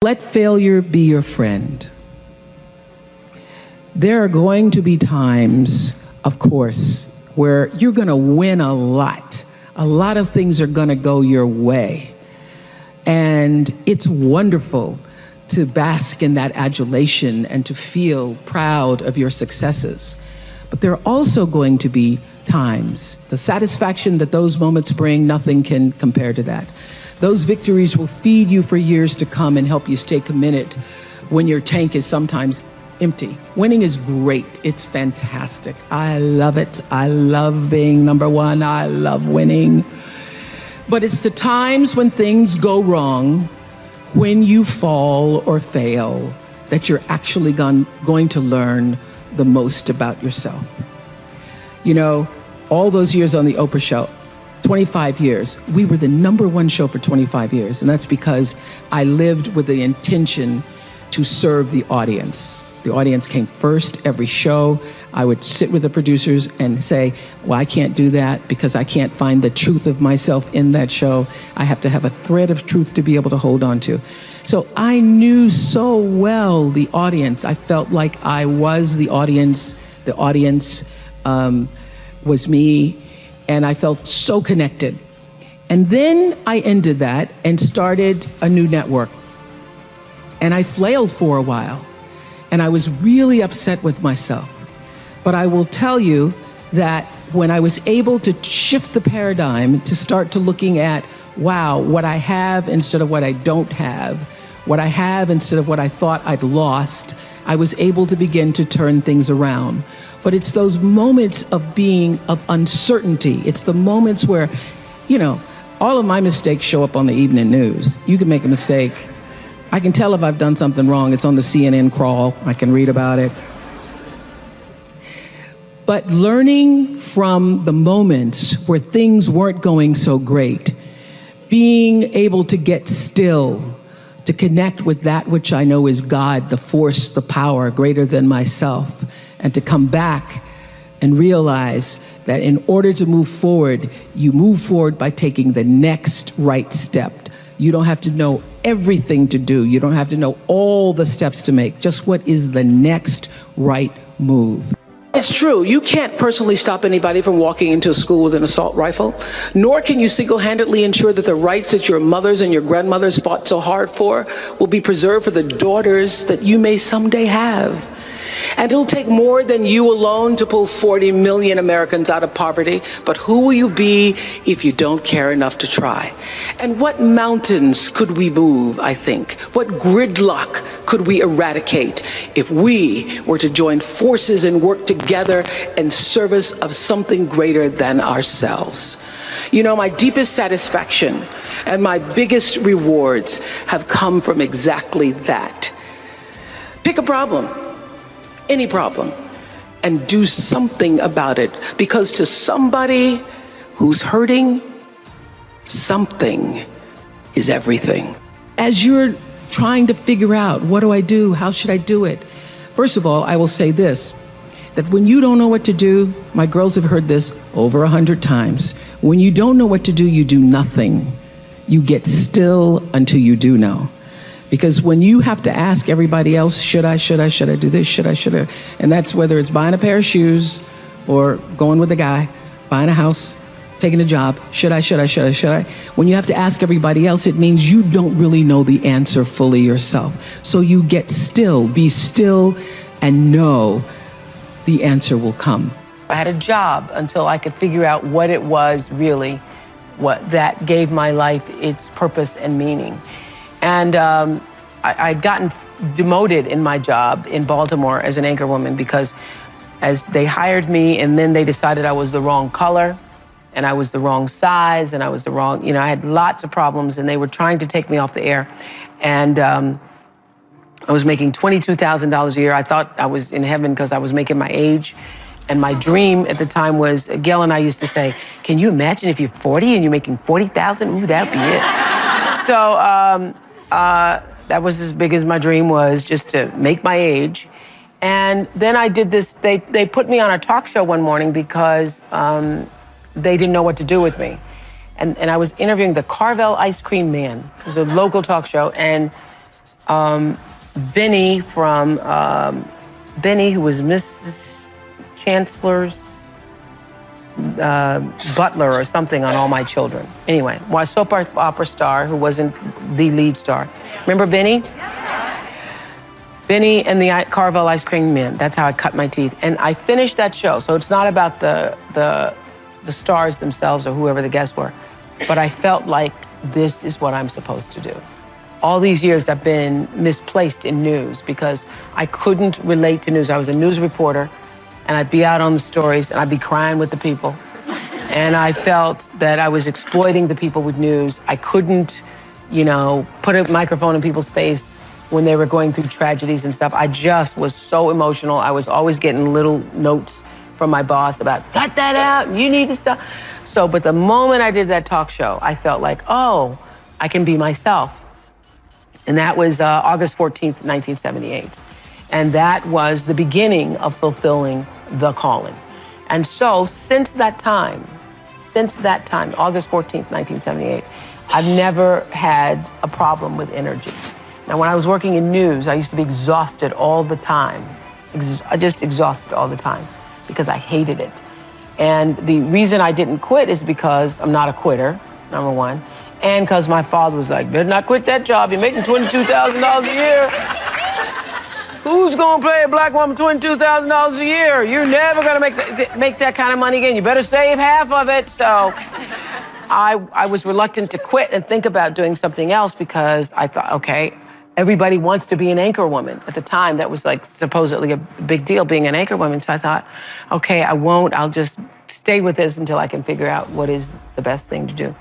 Let failure be your friend. There are going to be times, of course, where you're going to win a lot. A lot of things are going to go your way. And it's wonderful to bask in that adulation and to feel proud of your successes. But there are also going to be times, the satisfaction that those moments bring, nothing can compare to that. Those victories will feed you for years to come and help you stay committed when your tank is sometimes empty. Winning is great. It's fantastic. I love it. I love being number one. I love winning. But it's the times when things go wrong, when you fall or fail, that you're actually going to learn the most about yourself. You know, all those years on the Oprah show, 25 years, we were the #1 show for 25 years. And that's because I lived with the intention to serve the audience. The audience came first every show. I would sit with the producers and say, well, I can't do that because I can't find the truth of myself in that show. I have to have a thread of truth to be able to hold on to. So I knew so well the audience. I felt like I was the audience. The audience was me. And I felt so connected. And then I ended that and started a new network. And I flailed for a while. And I was really upset with myself. But I will tell you that when I was able to shift the paradigm to start to looking at, wow, what I have instead of what I don't have, what I have instead of what I thought I'd lost, I was able to begin to turn things around. But it's those moments of uncertainty. It's the moments where, you know, all of my mistakes show up on the evening news. You can make a mistake. I can tell if I've done something wrong. It's on the CNN crawl. I can read about it. But learning from the moments where things weren't going so great, being able to get still, to connect with that which I know is God, the force, the power greater than myself, and to come back and realize that in order to move forward, you move forward by taking the next right step. You don't have to know everything to do. You don't have to know all the steps to make. Just what is the next right move. It's true, you can't personally stop anybody from walking into a school with an assault rifle, nor can you single-handedly ensure that the rights that your mothers and your grandmothers fought so hard for will be preserved for the daughters that you may someday have. And it'll take more than you alone to pull 40 million Americans out of poverty, but who will you be if you don't care enough to try? And what mountains could we move, I think? What gridlock could we eradicate if we were to join forces and work together in service of something greater than ourselves? You know, my deepest satisfaction and my biggest rewards have come from exactly that. Pick a problem. Any problem, and do something about it, because to somebody who's hurting, something is everything. As you're trying to figure out, what do I do? How should I do it? First of all, I will say this, that when you don't know what to do, my girls have heard this over 100 times. When you don't know what to do, you do nothing. You get still until you do know. Because when you have to ask everybody else, should I do this, should I, and that's whether it's buying a pair of shoes or going with a guy, buying a house, taking a job, should I? When you have to ask everybody else, it means you don't really know the answer fully yourself. So you get still, be still, and know the answer will come. I had a job until I could figure out what it was really, what that gave my life its purpose and meaning. And I'd gotten demoted in my job in Baltimore as an anchor woman because as they hired me and then they decided I was the wrong color and I was the wrong size and I was the wrong, you know, I had lots of problems and they were trying to take me off the air. And I was making $22,000 a year. I thought I was in heaven because I was making my age. And my dream at the time was, Gail and I used to say, can you imagine if you're 40 and you're making 40,000? Ooh, that'd be it. So, that was as big as my dream was, just to make my age. And then I did this, they put me on a talk show one morning because they didn't know what to do with me. And I was interviewing the Carvel Ice Cream Man. It was a local talk show. And Benny from, Benny, who was Mrs. Chancellor's butler or something on All My Children. Anyway, a soap opera star who wasn't the lead star. Remember Benny? Benny and the Carvel Ice Cream Man. That's how I cut my teeth. And I finished that show. So it's not about the stars themselves or whoever the guests were, but I felt like this is what I'm supposed to do. All these years I've been misplaced in news because I couldn't relate to news. I was a news reporter, and I'd be out on the stories, and I'd be crying with the people. And I felt that I was exploiting the people with news. I couldn't, put a microphone in people's face when they were going through tragedies and stuff. I just was so emotional. I was always getting little notes from my boss about, cut that out, you need to stop. So, but the moment I did that talk show, I felt like, oh, I can be myself. And that was August 14th, 1978. And that was the beginning of fulfilling the calling. And so since that time, August 14th, 1978, I've never had a problem with energy. Now, when I was working in news, I used to be exhausted all the time. Just exhausted all the time because I hated it. And the reason I didn't quit is because I'm not a quitter, number one. And because my father was like, better not quit that job. You're making $22,000 a year. Who's going to pay a black woman $22,000 a year? You're never going to make that kind of money again. You better save half of it. So I was reluctant to quit and think about doing something else because I thought, okay, everybody wants to be an anchor woman. At the time, that was like supposedly a big deal, being an anchor woman. So I thought, okay, I won't. I'll just stay with this until I can figure out what is the best thing to do.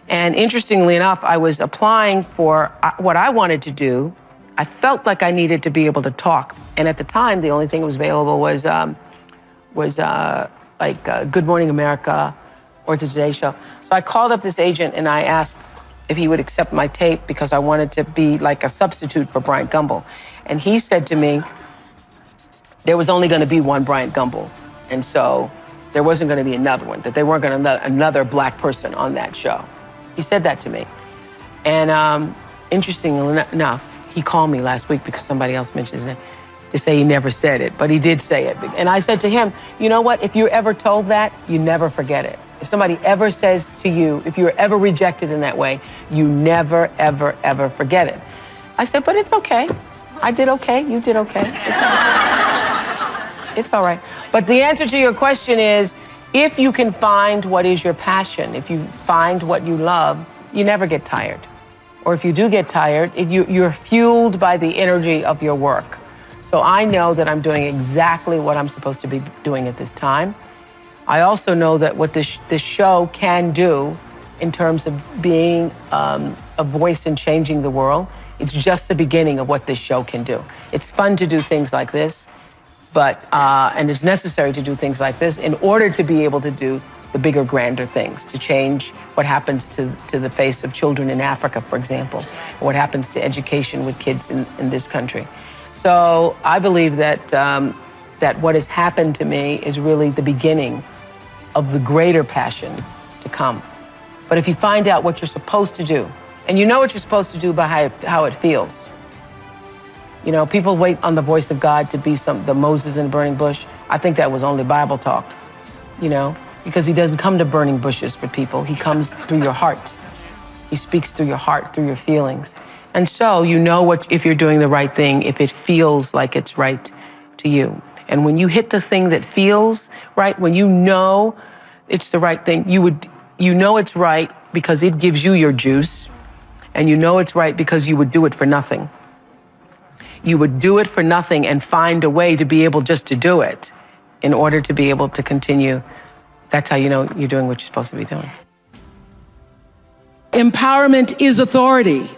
And interestingly enough, I was applying for what I wanted to do. I felt like I needed to be able to talk. And at the time, the only thing that was available was Good Morning America or the Today Show. So I called up this agent and I asked if he would accept my tape because I wanted to be like a substitute for Bryant Gumbel. And he said to me, there was only going to be one Bryant Gumbel. And so there wasn't going to be another one, that they weren't going to another black person on that show. He said that to me. And interestingly enough, he called me last week because somebody else mentioned his name to say he never said it, but he did say it. And I said to him, you know what? If you're ever told that, you never forget it. If somebody ever says to you, if you're ever rejected in that way, you never, ever, ever forget it. I said, but it's okay. I did okay. You did okay. It's all right. It's all right. But the answer to your question is, if you can find what is your passion, if you find what you love, you never get tired. Or if you do get tired, you're fueled by the energy of your work. So I know that I'm doing exactly what I'm supposed to be doing at this time. I also know that what this show can do in terms of being a voice in changing the world, it's just the beginning of what this show can do. It's fun to do things like this, but and it's necessary to do things like this in order to be able to do the bigger, grander things, to change what happens to the face of children in Africa, for example, or what happens to education with kids in this country. So I believe that that what has happened to me is really the beginning of the greater passion to come. But if you find out what you're supposed to do, and you know what you're supposed to do by how it feels. You know, people wait on the voice of God to be the Moses in the burning bush. I think that was only Bible talk, you know, because he doesn't come to burning bushes for people. He comes through your heart. He speaks through your heart, through your feelings. And so you know if you're doing the right thing, if it feels like it's right to you. And when you hit the thing that feels right, when you know it's the right thing, you know it's right because it gives you your juice, and you know it's right because you would do it for nothing. You would do it for nothing and find a way to be able just to do it in order to be able to continue. That's how you know you're doing what you're supposed to be doing. Empowerment is authority.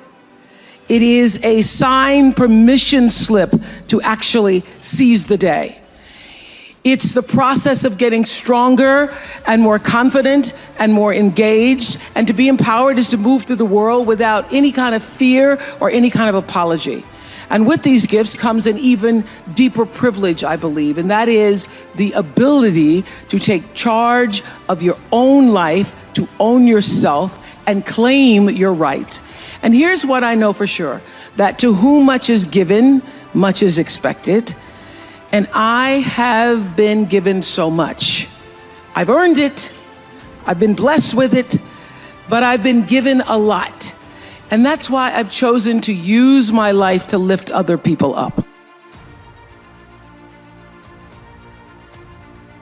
It is a signed permission slip to actually seize the day. It's the process of getting stronger and more confident and more engaged. And to be empowered is to move through the world without any kind of fear or any kind of apology. And with these gifts comes an even deeper privilege, I believe, and that is the ability to take charge of your own life, to own yourself and claim your rights. And here's what I know for sure, that to whom much is given, much is expected. And I have been given so much. I've earned it, I've been blessed with it, but I've been given a lot. And that's why I've chosen to use my life to lift other people up.